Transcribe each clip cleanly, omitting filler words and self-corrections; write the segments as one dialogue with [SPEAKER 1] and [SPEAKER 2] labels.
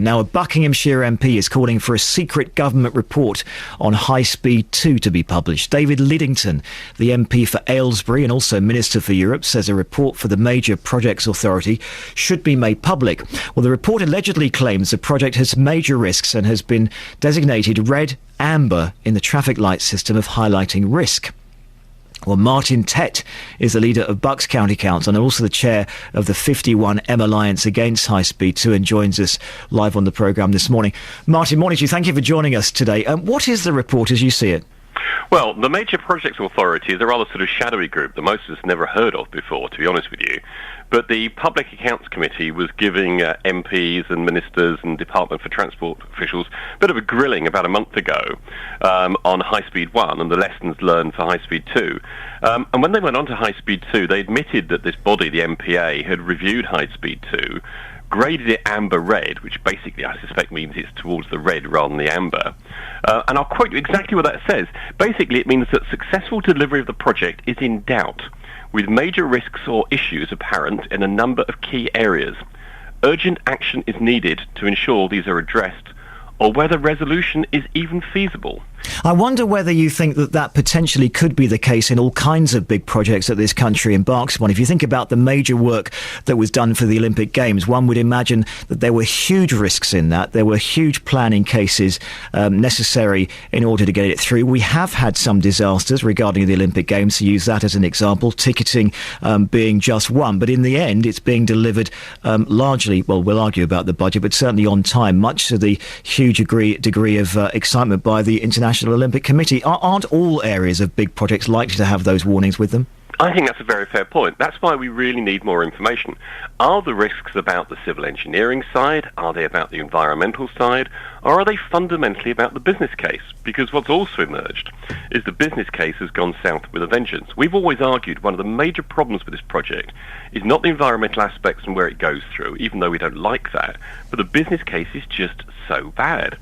[SPEAKER 1] Now, a Buckinghamshire MP is calling for a secret government report on High Speed 2 to be published. David Lidington, the MP for Aylesbury and also Minister for Europe, says a report for the Major Projects Authority should be made public. Well, the report allegedly claims the project has major risks and has been designated red amber in the traffic light system of highlighting risk. Well, Martin Tett is the leader of Bucks County Council and also the chair of the 51M Alliance Against High Speed 2 and joins us live on the programme this morning. Martin, morning to you. Thank you for joining us today. What is the report as you see it?
[SPEAKER 2] Well, the Major Projects Authority is a rather sort of shadowy group that most of us never heard of before, to be honest with you. But the Public Accounts Committee was giving MPs and ministers and Department for Transport officials a bit of a grilling about a month ago on High Speed 1 and the lessons learned for High Speed 2. And when they went on to High Speed 2, they admitted that this body, the MPA, had reviewed High Speed 2, graded it amber red, which basically I suspect means it's towards the red rather than the amber. And I'll quote you exactly what that says. Basically, it means that successful delivery of the project is in doubt, with major risks or issues apparent in a number of key areas. Urgent action is needed to ensure these are addressed, or whether resolution is even feasible.
[SPEAKER 1] I wonder whether you think that potentially could be the case in all kinds of big projects that this country embarks upon. If you think about the major work that was done for the Olympic Games, one would imagine that there were huge risks in that. There were huge planning cases necessary in order to get it through. We have had some disasters regarding the Olympic Games, to use that as an example, ticketing being just one. But in the end, it's being delivered largely, well, we'll argue about the budget, but certainly on time, much to the huge degree of excitement by the International Olympic Committee. Aren't all areas of big projects likely to have those warnings with them?
[SPEAKER 2] I think that's a very fair point. That's why we really need more information. Are the risks about the civil engineering side? Are they about the environmental side? Or are they fundamentally about the business case? Because what's also emerged is the business case has gone south with a vengeance. We've always argued one of the major problems with this project is not the environmental aspects and where it goes through, even though we don't like that, but the business case is just so bad.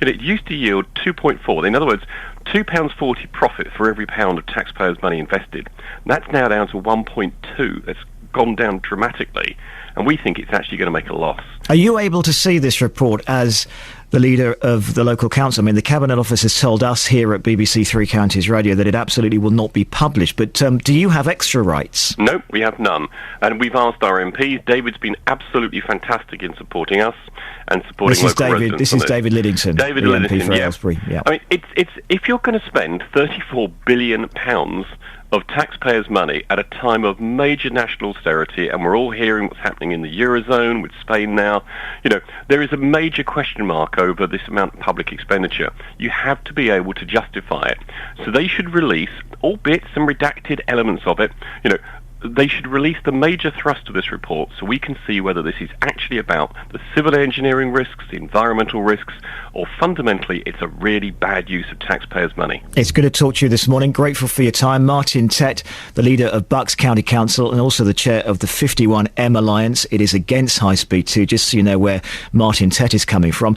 [SPEAKER 2] And it used to yield 2.4, in other words, £2.40 profit for every pound of taxpayers' money invested. That's now down to 1.2. That's gone down dramatically, and we think it's actually going to make a loss.
[SPEAKER 1] Are you able to see this report as the leader of the local council? I mean, the Cabinet Office has told us here at BBC Three Counties Radio that it absolutely will not be published, but do you have extra rights?
[SPEAKER 2] No, we have none. And we've asked our MPs. David's been absolutely fantastic in supporting us and supporting local residents.
[SPEAKER 1] This is David Lidington,
[SPEAKER 2] David
[SPEAKER 1] the
[SPEAKER 2] Lidington,
[SPEAKER 1] MP for Aylesbury. Yeah.
[SPEAKER 2] I mean, it's if you're going to spend £34 billion of taxpayers' money at a time of major national austerity, and we're all hearing what's happening in the Eurozone with Spain now, there is a major question mark over this amount of public expenditure. You have to be able to justify it. So they should release, albeit some redacted elements of it, they should release the major thrust of this report so we can see whether this is actually about the civil engineering risks, the environmental risks, or fundamentally it's a really bad use of taxpayers' money.
[SPEAKER 1] It's good to talk to you this morning. Grateful for your time. Martin Tett, the leader of Bucks County Council and also the chair of the 51M Alliance. It is against High Speed 2, just so you know where Martin Tett is coming from.